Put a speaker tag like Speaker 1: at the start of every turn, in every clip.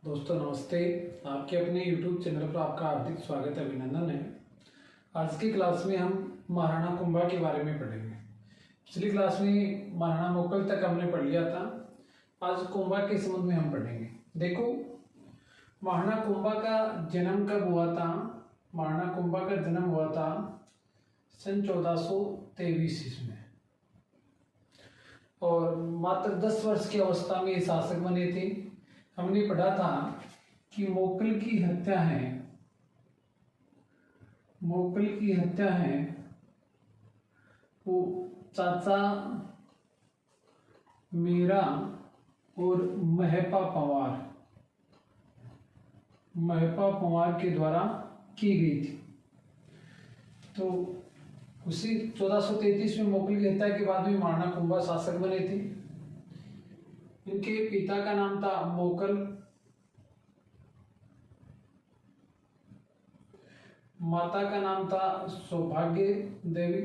Speaker 1: दोस्तों नमस्ते। आपके अपने YouTube चैनल पर आपका हार्दिक स्वागत है, अभिनंदन है। आज की क्लास में हम महाराणा कुंभा के बारे में पढ़ेंगे। पिछली क्लास में महाराणा मोकल तक हमने पढ़ लिया था। आज कुंभा के संबंध में हम पढ़ेंगे। देखो, महाराणा कुंभा का जन्म कब हुआ था? महाराणा कुंभा का जन्म हुआ था सन 1423 ईस्वी में, और मात्र 10 वर्ष की अवस्था में शासक बने थे। हमने पढ़ा था कि मोकल की हत्या है वो चाचा मीरा और महपा पंवार के द्वारा की गई थी। तो उसी 1433 में मोकल की हत्या के बाद में महाराणा कुंभा शासक बने थे। इनके पिता का नाम था मोकल, माता का नाम था सौभाग्य देवी,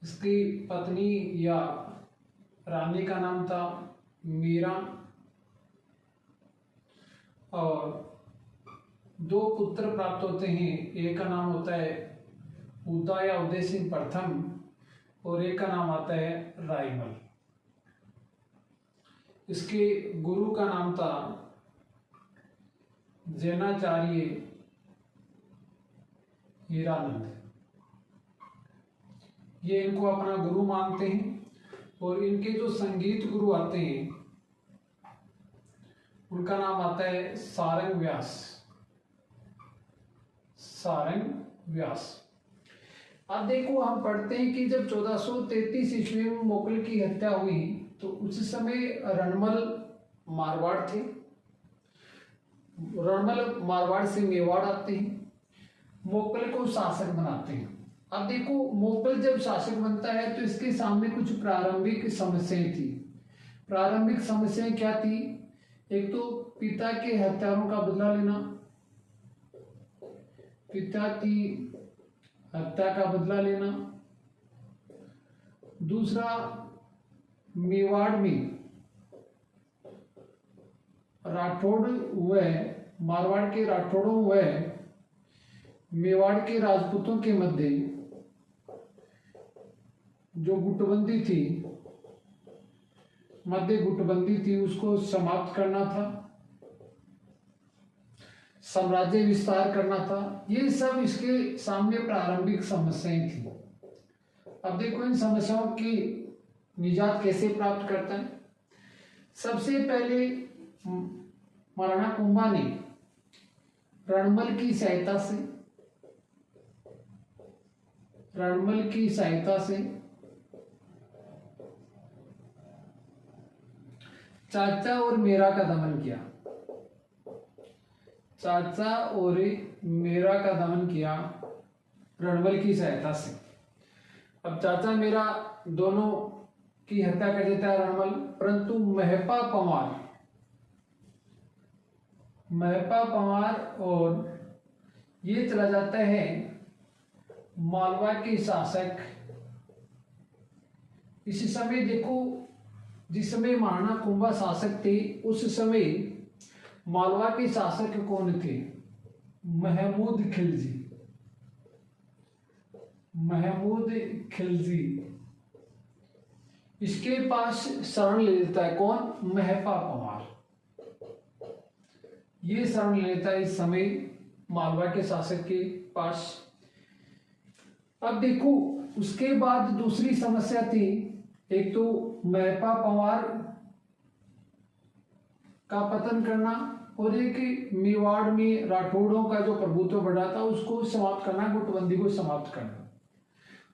Speaker 1: इसकी पत्नी या रानी का नाम था मीरा, और 2 पुत्र प्राप्त होते हैं। एक का नाम होता है उदय या उदय सिंह प्रथम, और एक का नाम आता है रायमल। इसके गुरु का नाम था जैनाचार्य हीरानंद। ये इनको अपना गुरु मानते हैं। और इनके जो संगीत गुरु आते हैं उनका नाम आता है सारंग व्यास। अब देखो, हम पढ़ते हैं कि जब 1433 ईस्वी में मोकल की हत्या हुई तो उस समय रणमल मारवाड़ थे। रणमल मारवाड़ से मेवाड़ आते हैं, मोकल को शासक बनाते हैं। अब देखो, मोकल जब शासक बनता है तो इसके सामने कुछ प्रारंभिक समस्याएं थी। प्रारंभिक समस्याएं क्या थी? एक तो पिता के हत्यारों का बदला लेना, पिता की हत्या का बदला लेना। दूसरा, मेवाड़ में राठौड़ हुए, मारवाड़ के राठौड़ों हुए मेवाड़ के राजपूतों के मध्य जो गुटबंदी थी उसको समाप्त करना था, साम्राज्य विस्तार करना था। ये सब इसके सामने प्रारंभिक समस्याएं थी। अब देखो, इन समस्याओं की निजात कैसे प्राप्त करता है। सबसे पहले महाराणा कुंभा ने रणमल की सहायता से चाचा और मीरा का दमन किया। रणमल की सहायता से। अब चाचा मीरा दोनों की हत्या कर देता है रणमल, परंतु महपा पंवार और ये चला जाता है मालवा के शासक। इस समय देखो, जिस समय महाराणा कुंभा शासक थे उस समय मालवा के शासक कौन थे? महमूद खिलजी। इसके पास शरण ले लेता है कौन? महपा पंवार। ये शरण ले लेता है इस समय मालवा के शासक के पास। अब देखो, उसके बाद दूसरी समस्या थी। एक तो महपा पंवार का पतन करना, और एक मेवाड़ में राठौड़ों का जो प्रभुत्व बढ़ा था उसको समाप्त करना, गुटबंदी को समाप्त करना।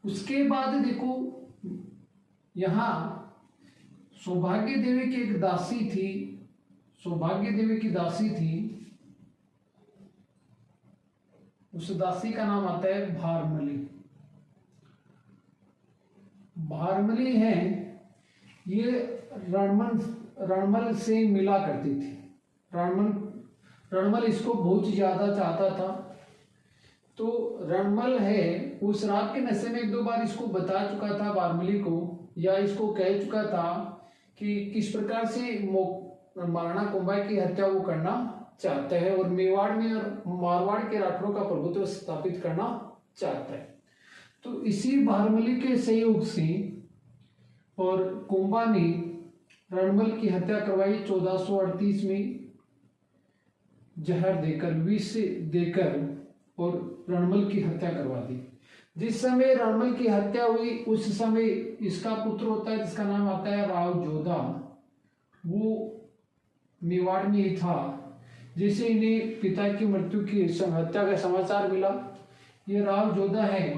Speaker 1: उसके बाद देखो, यहाँ सौभाग्य देवी की एक दासी थी। उस दासी का नाम आता है भारमली है। ये रणमल से मिला करती थी। रणमल इसको बहुत ज्यादा चाहता था। तो रणमल है वो शराब के नशे में 1-2 बार इसको बता चुका था बारमली को या इसको कह चुका था कि किस प्रकार से महाराणा कुंभा की हत्या वो करना चाहता है और मेवाड़ में और मारवाड़ के राठौरों का प्रभुत्व स्थापित करना चाहता है। तो इसी बारहमली के सहयोग से और कुंभा ने रणमल की हत्या करवाई 1438 में, जहर देकर, विष देकर और रणमल की हत्या करवा दी। जिस समय रणमल की हत्या हुई उस समय इसका पुत्र होता है जिसका नाम आता है राव जोधा, वो मेवाड़ में ही था। जैसे इन्हें पिता की मृत्यु की हत्या का समाचार मिला, ये राव जोधा है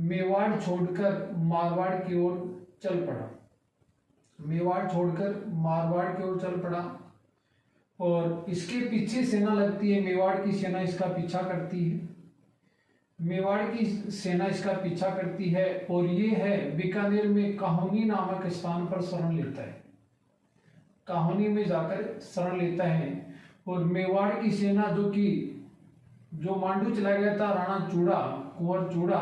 Speaker 1: मेवाड़ छोड़कर मारवाड़ की ओर चल पड़ा, मेवाड़ छोड़कर मारवाड़ की ओर चल पड़ा और इसके पीछे सेना लगती है। मेवाड़ की सेना इसका पीछा करती है, मेवाड़ की सेना इसका पीछा करती है और ये है बीकानेर में काहोनी नामक स्थान पर शरण लेता है, काहोनी में जाकर शरण लेता है। और मेवाड़ की सेना जो मांडू चला गया था राणा चूड़ा, कुंवर चूड़ा,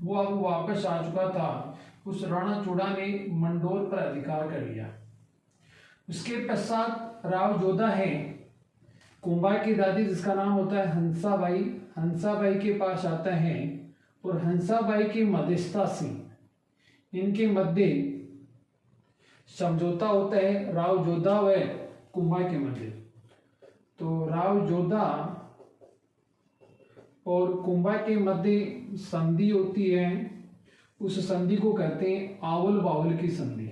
Speaker 1: वो अब वापस आ चुका था। उस राणा चूड़ा ने मंडोर पर अधिकार कर लिया। उसके पश्चात राव जोधा है कुंभा की दादी जिसका नाम होता है हंसाबाई, हंसाबाई के पास आता है और हंसाबाई की मध्यस्थता से इनके मध्य समझौता होता है राव जोधा व कुंभा के मध्य। तो राव जोधा और कुंभा के मध्य संधि होती है, उस संधि को कहते हैं आवल बावल की संधि,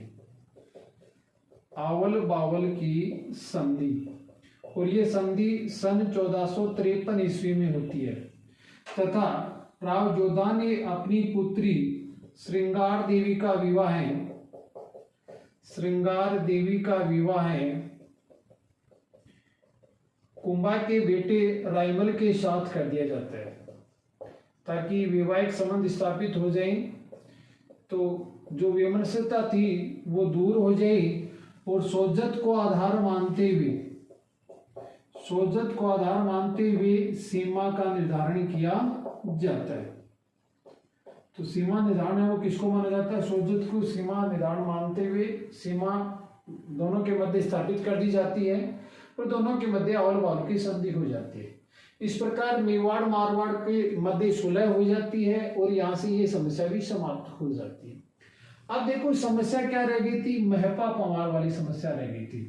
Speaker 1: आवल बावल की संधि। और ये संधि सन 1453 ईस्वी में होती है तथा राव जोधा ने अपनी पुत्री श्रृंगार देवी का विवाह है, श्रृंगार देवी का विवाह है कुंभा के बेटे रायमल के साथ कर दिया जाता है ताकि वैवाहिक संबंध स्थापित हो जाए, तो जो विमर्शता थी वो दूर हो जाए और सोजत को आधार मानते हुए, सोजत को आधार मानते हुए सीमा का निर्धारण किया जाता है। तो सीमा निर्धारण है वो किसको माना जाता है? सोजत को सीमा निर्धारण मानते हुए सीमा दोनों के मध्य स्थापित कर दी जाती है और दोनों के मध्य आवल बावल की संधि हो जाती है। इस प्रकार मेवाड़ मारवाड़ के मध्य सुलह हो जाती है और यहाँ से ये समस्या भी समाप्त हो जाती है। अब देखो समस्या क्या रह गई थी? महपा पंवार वाली समस्या रह गई थी।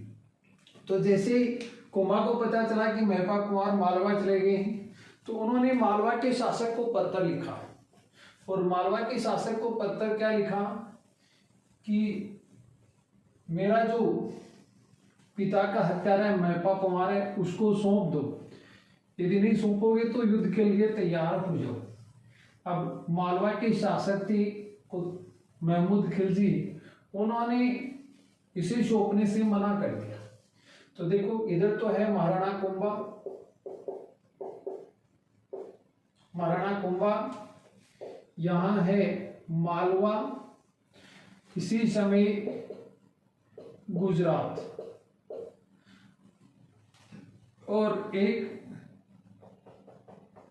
Speaker 1: तो जैसे कुंभा को पता चला कि महपा कुंवर मालवा चले गए हैं, तो उन्होंने मालवा के शासक को पत्र लिखा और मालवा के शासक को पत्र क्या लिखा कि मेरा जो पिता का हत्यारा है महपा कुंवर है उसको सौंप दो, यदि नहीं सौंपोगे तो युद्ध के लिए तैयार हो जाओ। अब मालवा के शासक थे महमूद खिलजी, उन्होंने इसे सौंपने से मना कर दिया। तो देखो इधर तो है महाराणा कुंभा, महाराणा कुंभा, यहां है मालवा, इसी समय गुजरात, और एक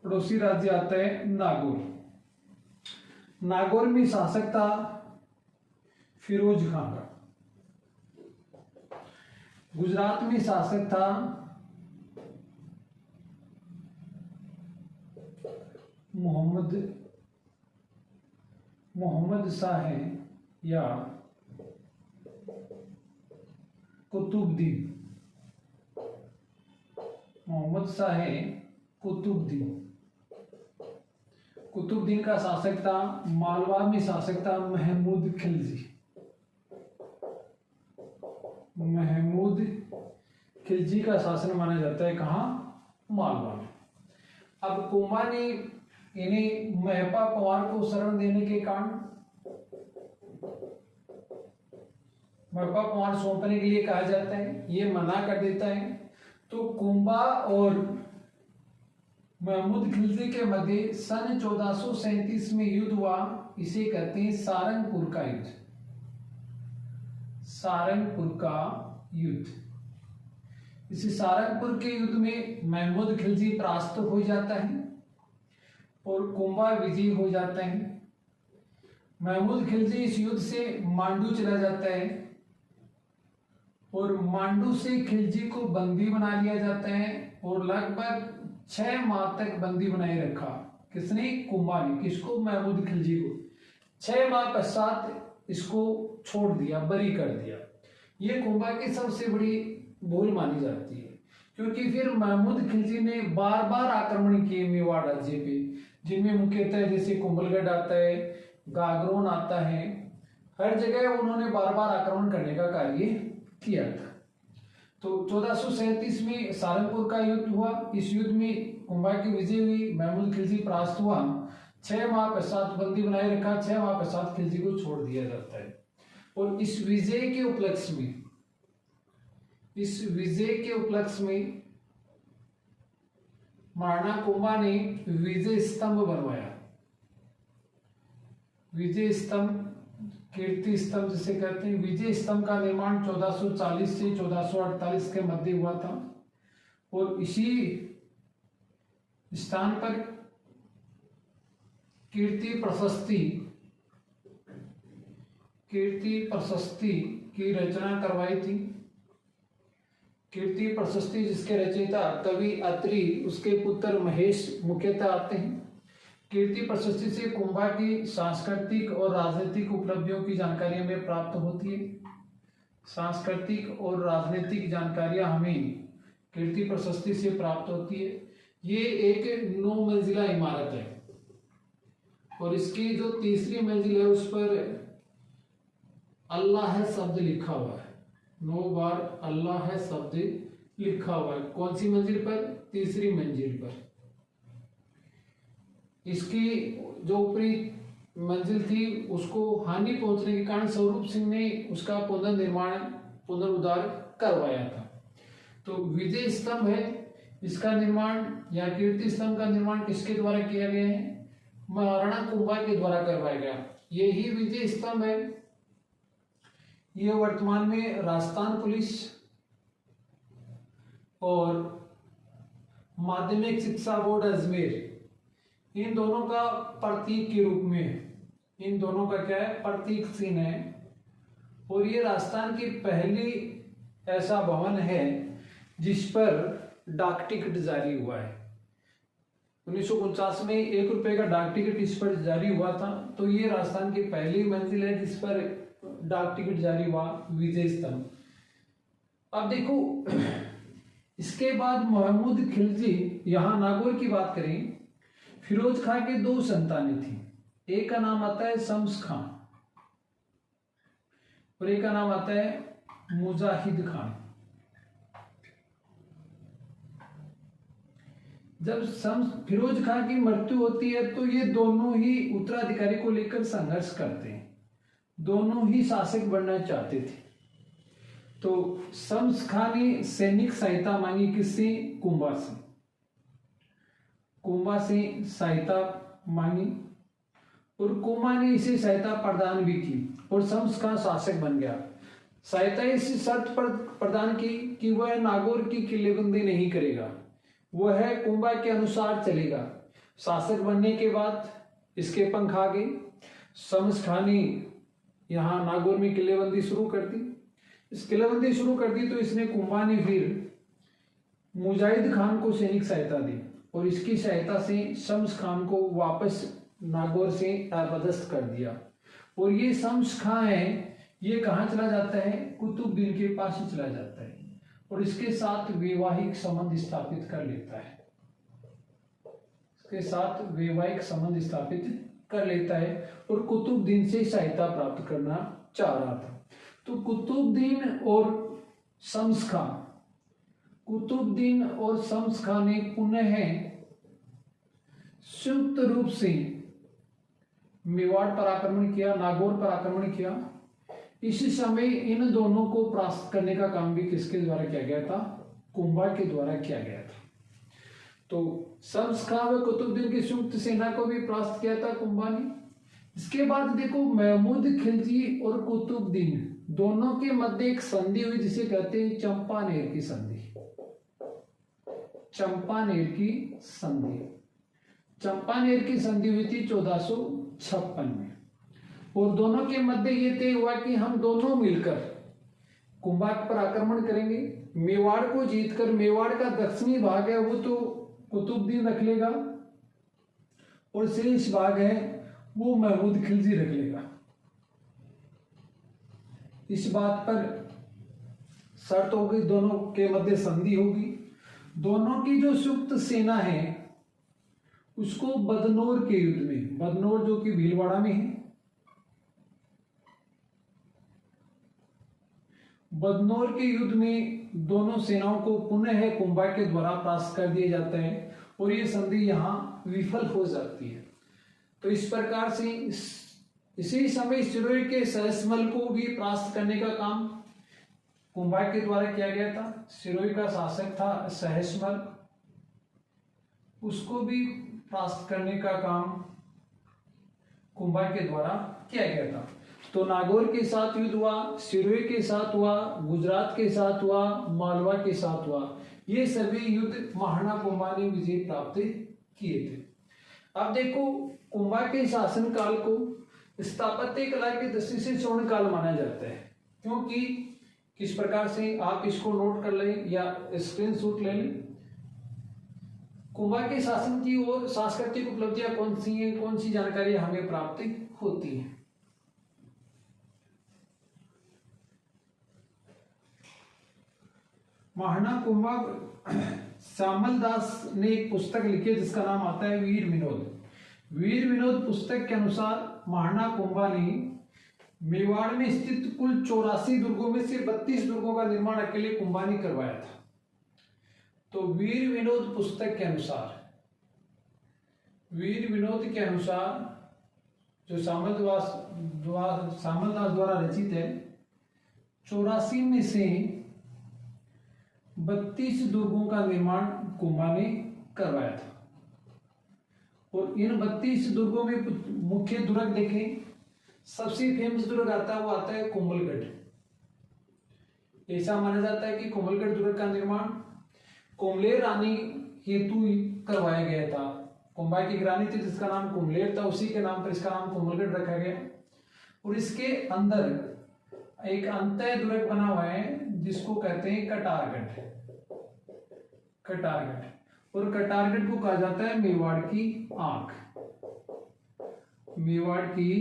Speaker 1: पड़ोसी राज्य आता है नागौर। नागौर में शासक था फिरोज खान का। गुजरात में शासक था मोहम्मद शाह या कुतुबुद्दीन, मोहम्मद शाह कुतुबुद्दीन। कुतुबुद्दीन का शासक था। मालवा में शासक था महमूद खिलजी, महमूद खिलजी का शासन माना जाता है कहाँ? मालवा में। अब कुंभा ने इन्हें महपा पंवार को शरण देने के कारण महपा पंवार सौंपने के लिए कहा जाता है, ये मना कर देता है। तो कुंभा और महमूद खिलजी के मध्य सन 1437 में युद्ध हुआ, इसे कहते हैं सारंगपुर का युद्ध, सारंगपुर का युद्ध। इस सारंगपुर के युद्ध में महमूद खिलजी परास्त हो जाता है और कुंभा विजयी हो जाता है। महमूद खिलजी इस युद्ध से मांडू चला जाता है और मांडू से खिलजी को बंदी बना लिया जाता है और लगभग 6 माह तक बंदी बनाए रखा। किसने? कुंभा ने। किसको? महमूद खिलजी को। 6 माह पश्चात इसको छोड़ दिया, बरी कर दिया। ये कुंभा की सबसे बड़ी भूल मानी जाती है, क्योंकि फिर महमूद खिलजी ने बार बार आक्रमण किए मेवाड़ राज्य पे, जिनमें मुख्यतः जैसे कुंभलगढ़ आता है, गागरोन आता है, हर जगह उन्होंने बार बार आक्रमण करने का कार्य किया था। तो 1437 में सारंगपुर का युद्ध हुआ। इस युद्ध में कुंभा की विजय हुई, महमूद खिलजी परास्त हुआ। 6 माह पश्चात बंदी बनाए रखा, 6 माह पश्चात खिलजी को छोड़ दिया जाता है। और इस विजय के उपलक्ष्य में महाराणा कुंभा ने विजय स्तंभ बनवाया। विजय स्तंभ, कीर्ति स्तंभ जिसे कहते हैं, विजय स्तंभ का निर्माण 1440 से 1448 के मध्य हुआ था। और इसी स्थान पर कीर्ति प्रशस्ति की रचना करवाई थी। कीर्ति प्रशस्ति जिसके रचयिता कवि अत्रि, उसके पुत्र महेश मुख्यतः आते हैं। कीर्ति प्रशस्ति से कुंभा की सांस्कृतिक और राजनीतिक उपलब्धियों की जानकारी हमें प्राप्त होती है। सांस्कृतिक और राजनीतिक जानकारियां हमें कीर्ति प्रशस्ति से प्राप्त होती है। ये एक 9 मंजिला इमारत है और इसकी जो तीसरी मंजिल है उस पर अल्लाह है शब्द लिखा हुआ है। 9 बार अल्लाह है शब्द लिखा हुआ है। कौन सी मंजिल पर? तीसरी मंजिल पर। इसकी जो ऊपरी मंजिल थी उसको हानि पहुंचने के कारण स्वरूप सिंह ने उसका पुनरुद्धार करवाया था। तो विजय स्तंभ है, इसका निर्माण या कीर्ति स्तंभ का निर्माण किसके द्वारा किया गया है? महाराणा कुंभा के द्वारा करवाया गया। यही विजय स्तंभ है। यह वर्तमान में राजस्थान पुलिस और माध्यमिक शिक्षा बोर्ड अजमेर, इन दोनों का प्रतीक के रूप में, इन दोनों का क्या है? प्रतीक चिन्ह है। और ये राजस्थान की पहली ऐसा भवन है जिस पर डाक टिकट जारी हुआ है। 1949 में 1 रुपए का डाक टिकट इस पर जारी हुआ था। तो ये राजस्थान की पहली मंजिल है जिस पर डाक टिकट जारी हुआ, विजय स्तंभ। अब देखो, इसके बाद महमूद खिलजी, यहां नागौर की बात करें, फिरोज खां के 2 संतानें थी। एक का नाम आता है शम्स खां और एक का नाम आता है मुजाहिद खान। जब फिरोज खां की मृत्यु होती है तो ये दोनों ही उत्तराधिकारी को लेकर संघर्ष करते हैं। दोनों ही शासक बनना चाहते थे। तो शम्स खां ने सैनिक सहायता मांगी किससे? कुंभा से। कुंभा से सहायता मांगी और कुंभा ने इसे सहायता प्रदान भी की और शम्स खां शासक बन गया। सहायता इस शर्त पर प्रदान की कि वह नागौर की किलेबंदी नहीं करेगा, वह कुंभा के अनुसार चलेगा। शासक बनने के बाद इसके पंख आ गए। शम्स खां ने यहाँ नागौर में किलेबंदी शुरू कर दी। इस किलेबंदी शुरू कर दी तो इसने कुंभा ने फिर मुजाहिद खान को सैनिक सहायता दी और इसकी सहायता से शम्स खान को वापस नागौर से पदस्थ कर दिया। और ये शम्स खां है, ये कहाँ चला जाता है? कुतुबुद्दीन के पास ही चला जाता है और इसके साथ वैवाहिक संबंध स्थापित कर लेता है। इसके साथ वैवाहिक संबंध स्थापित कर लेता है और कुतुबुद्दीन से सहायता प्राप्त करना चाह रहा था। तो कुतुबुद्दीन और शम्स खां, कुतुबुद्दीन और शम्स खां ने पुनः संयुक्त रूप से मेवाड़ पर आक्रमण किया, नागौर पर आक्रमण किया। इसी समय इन दोनों को परास्त करने का काम भी किसके द्वारा किया गया था? कुंभा के द्वारा किया गया था। तो शम्स खां व कुतुबुद्दीन की संयुक्त सेना को भी परास्त किया था कुंभा ने। इसके बाद देखो, महमूद खिलजी और कुतुबुद्दीन दोनों के मध्य एक संधि हुई जिसे कहते हैं चंपानेर की संधि। चंपानेर की संधि, चंपानेर की संधि हुई थी 1456 में। और दोनों के मध्य ये तय हुआ कि हम दोनों मिलकर कुंभा पर आक्रमण करेंगे। मेवाड़ को जीतकर मेवाड़ का दक्षिणी भाग है वो तो कुतुबुद्दीन रख लेगा और शेष भाग है वो महमूद खिलजी रख लेगा। इस बात पर शर्त होगी, दोनों के मध्य संधि होगी। दोनों की जो संयुक्त सेना है उसको बदनौर के युद्ध में, बदनौर जो कि भीलवाड़ा में है, बदनौर के युद्ध में दोनों सेनाओं को पुनः कुंभा के द्वारा परास्त कर दिया जाता है और ये संधि यहां विफल हो जाती है। तो इस प्रकार से इसी समय सिरोही के सहस्मल को भी परास्त करने का काम कुंभा के द्वारा किया गया था। सिरोही का शासक था सहस्मल, उसको भी परास्त करने का काम कुंभा के द्वारा किया गया था। तो नागौर के साथ युद्ध हुआ, सिरोही के साथ हुआ, गुजरात के साथ हुआ, मालवा के साथ हुआ। ये सभी युद्ध महाराणा कुंभा ने विजय प्राप्त किए थे। अब देखो, कुंभा के शासन काल को स्थापत्य कला की दृष्टि से स्वर्ण काल माना जाता है, क्योंकि किस प्रकार से आप इसको नोट कर लें या स्क्रीनशॉट ले लें। कुंभा के शासन की और सांस्कृतिक उपलब्धियां कौन सी हैं, कौन सी जानकारी हमें प्राप्त होती है। महाराणा कुंभा श्यामल दास ने एक पुस्तक लिखी है जिसका नाम आता है वीर विनोद। वीर विनोद पुस्तक के अनुसार महाराणा कुंभा ने मेवाड़ में स्थित कुल 84 दुर्गों में से 32 दुर्गों का निर्माण अकेले कुंभा ने करवाया था। तो वीर विनोद पुस्तक के अनुसार, वीर विनोद के अनुसार जो श्यामल दास द्वारा रचित है, 84 में से 32 दुर्गों का निर्माण कुंभा ने करवाया था। और इन 32 दुर्गों में मुख्य दुर्ग देखें, सबसे फेमस दुर्ग आता है वो आता है कोमलगढ़। ऐसा माना जाता है कि कोमलगढ़ दुर्ग का निर्माण कुंभलेर रानी हेतु करवाया गया था। कुंभा की रानी थी जिसका नाम कुंभलेर था, उसी के नाम पर इसका नाम कोमलगढ़ रखा गया। और इसके अंदर एक अंतः दुर्ग बना हुआ है जिसको कहते हैं कटारगढ़। और कटारगढ़ को कहा जाता है मेवाड़ की आंख, मेवाड़ की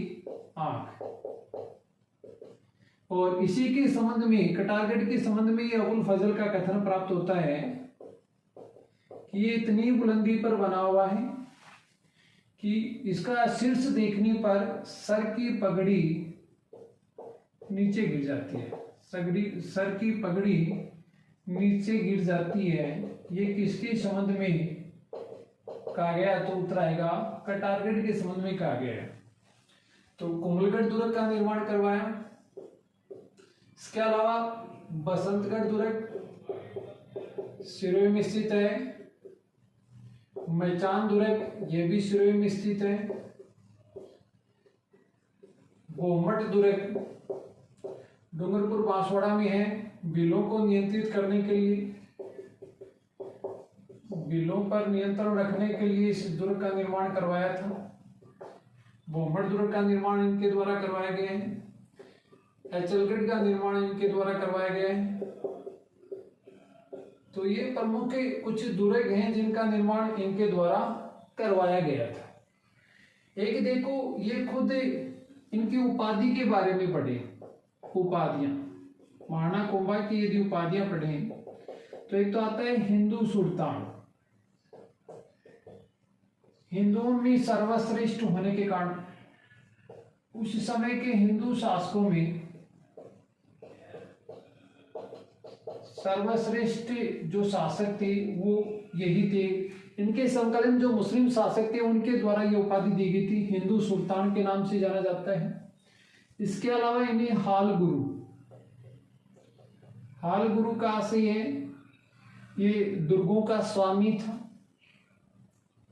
Speaker 1: आंख। और इसी के संबंध में, कटारगढ़ के संबंध में अबुल फजल का कथन प्राप्त होता है कि ये इतनी बुलंदी पर बना हुआ है कि इसका शीर्ष देखने पर सर की पगड़ी नीचे गिर जाती है, सर की पगड़ी नीचे गिर जाती है। ये किसके संबंध में कहा गया, तो उत्तर आएगा कटारगढ़ के संबंध में कहा गया है। तो कोमलगढ़ दुर्ग का निर्माण करवाया। इसके अलावा बसंतगढ़ दुर्ग सिरोही में स्थित है, मैचान दुर्ग ये भी सिरोही में स्थित है, गोमट दुर्ग डूंगरपुर बांसवाड़ा में है। बिलों को नियंत्रित करने के लिए, बिलों पर नियंत्रण रखने के लिए इस दुर्ग का निर्माण करवाया था। बोमट दुर्ग का निर्माण इनके द्वारा करवाया गया है। एचलगढ़ का निर्माण इनके द्वारा करवाया गया है। तो ये प्रमुख कुछ दुर्ग हैं जिनका निर्माण इनके द्वारा करवाया गया था। एक देखो, ये खुद इनकी उपाधि के बारे में पढ़े, उपाधियां महाराणा कुंभा की यदि उपाधियां पढ़ें तो एक तो आता है हिंदू सुल्तान। हिंदुओं में सर्वश्रेष्ठ होने के कारण उस समय के हिंदू शासकों में सर्वश्रेष्ठ जो शासक थे वो यही थे। इनके समकालीन जो मुस्लिम शासक थे उनके द्वारा ये उपाधि दी गई थी, हिंदू सुल्तान के नाम से जाना जाता है। इसके अलावा इन्हें हाल गुरु का आशय है, ये दुर्गों का स्वामी था,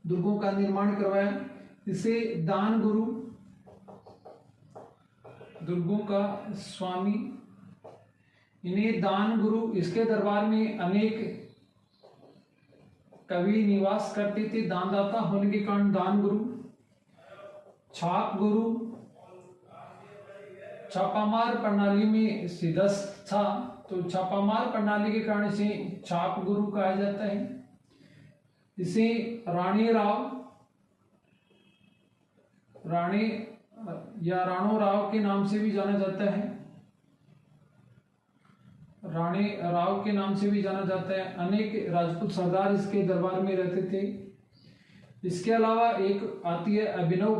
Speaker 1: दुर्गों का निर्माण करवाया। इसे दान गुरु, दुर्गों का स्वामी, इन्हें दान गुरु। इसके दरबार में अनेक कवि निवास करते थे, दानदाता होने के कारण दान गुरु। छाप गुरु, छापामार प्रणाली में सिद्धस्थ था, तो छापामार प्रणाली के कारण इसे छाप गुरु कहा जाता है। इसे राणी या राणो राव के नाम से भी जाना जाता है। राणी राव के नाम से भी जाना जाता है। अनेक राजपूत सरदार इसके दरबार में रहते थे। इसके अलावा एक आती है अभिनव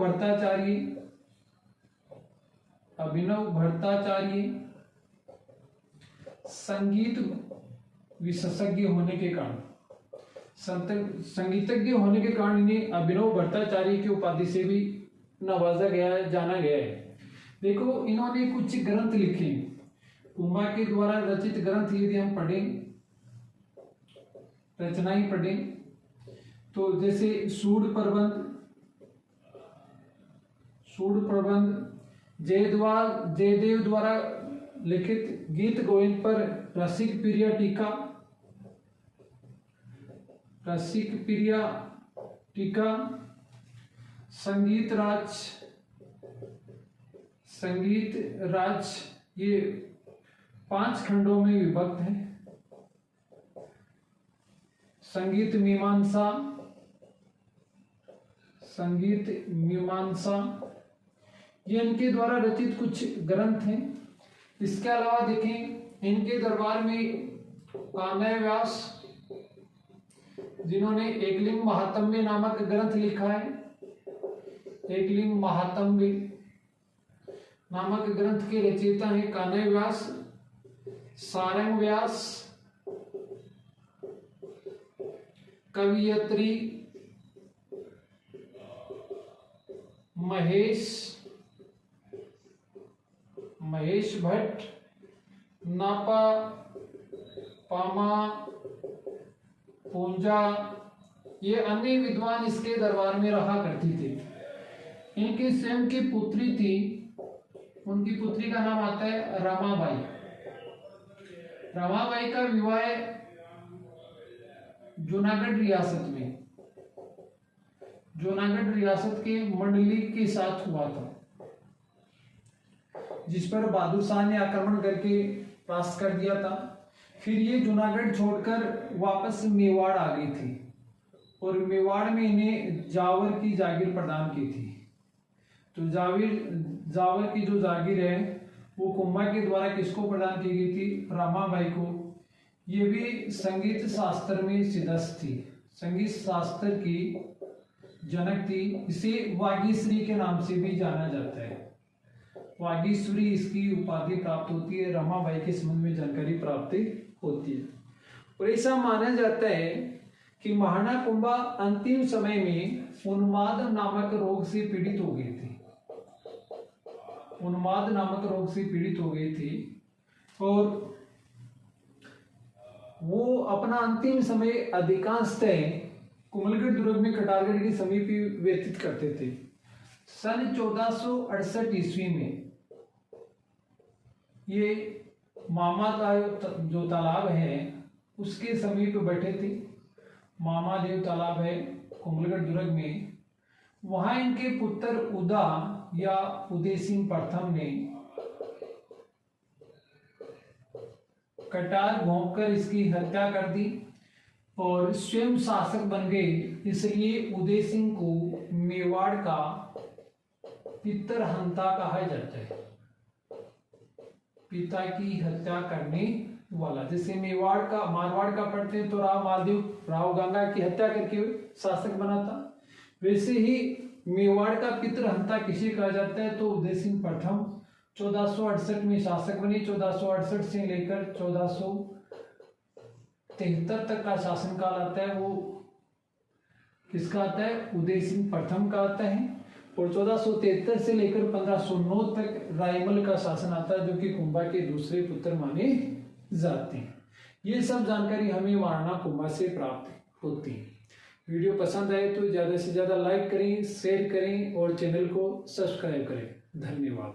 Speaker 1: भट्टाचार्य। संगीत विशेषज्ञ होने के कारण, संगीतज्ञ होने के कारण इन्हें अभिनव भट्टाचार्य की उपाधि से भी नवाजा गया है, जाना गया है। देखो, इन्होंने कुछ ग्रंथ लिखे, कुंभा के द्वारा रचित ग्रंथ यदि हम पढ़ें, रचनाएं पढ़ें, तो जैसे सूड प्रबंध, जयदेव द्वारा लिखित गीत गोविंद पर रसिक प्रिया टीका, संगीत राज, ये 5 खंडों में विभक्त है। संगीत मीमांसा, ये इनके द्वारा रचित कुछ ग्रंथ हैं। इसके अलावा देखें, इनके दरबार में कान्हैया व्यास, जिन्होंने एकलिंग महात्म्य नामक ग्रंथ लिखा है, एकलिंग महात्म्य नामक ग्रंथ के रचयिता हैं कान्हैया व्यास। सारंग व्यास, कवियत्री महेश भट्ट, नापा पामा पूंजा, ये अन्य विद्वान इसके दरबार में रहा करती थी। इनकी स्वयं की पुत्री थी, उनकी पुत्री का नाम आता है रमाबाई। रमाबाई का विवाह जूनागढ़ रियासत के मंडली के साथ हुआ था, जिस पर बहादुर शाह ने आक्रमण करके परास्त कर दिया था। फिर ये जूनागढ़ छोड़कर वापस मेवाड़ आ गई थी और मेवाड़ में इन्हें जावर की जागीर प्रदान की थी। तो जावर की जो जागीर है वो कुंभा के द्वारा किसको प्रदान की गई थी? रमाबाई को। ये भी संगीत शास्त्र में सिद्धस्थ थी, संगीत शास्त्र की जनक थी। इसे वागीश्वरी के नाम से भी जाना जाता है। वागीश्वरी इसकी उपाधि प्राप्त होती है, रमाबाई के संबंध में जानकारी प्राप्त होती है। और ऐसा माना जाता है कि महाराणा कुंभा अंतिम समय में उन्माद नामक रोग से पीड़ित हो गई थी, उन्माद नामक रोग से पीड़ित हो गई थी और वो अपना अंतिम समय अधिकांशतः कुमलगढ़ दुर्ग में कटारगढ़ के समीप ही व्यतीत करते थे। सन 1468 ईस्वी में ये मामा का जो तालाब है उसके समीप बैठे थे। मामा देव तालाब है कुमलगढ़ दुर्ग में। वहां इनके पुत्र उदा या उदय सिंह प्रथम ने कटार भोंककर इसकी हत्या कर दी और स्वयं शासक बन गए। इसलिए उदय सिंह को मेवाड़ का पितरहंता कहा जाता है, पिता की हत्या करने वाला। जैसे मारवाड़ का पढ़ते हैं तो राव गंगा की हत्या करके शासक बना था, वैसे ही मेवाड़ का पितरहंता किसे कहा जाता है? तो उदय सिंह प्रथम 1468 में शासक बने। 1468 से लेकर 1473 तक का शासनकाल आता है, वो किसका आता है? उदय सिंह प्रथम का आता है। और 1473 से लेकर 1509 तक रायमल का शासन आता है, जो कि कुंभा के दूसरे पुत्र माने जाते हैं। ये सब जानकारी हमें महाराणा कुंभा से प्राप्त होती है। वीडियो पसंद आए तो ज़्यादा से ज़्यादा लाइक करें, शेयर करें और चैनल को सब्सक्राइब करें। धन्यवाद।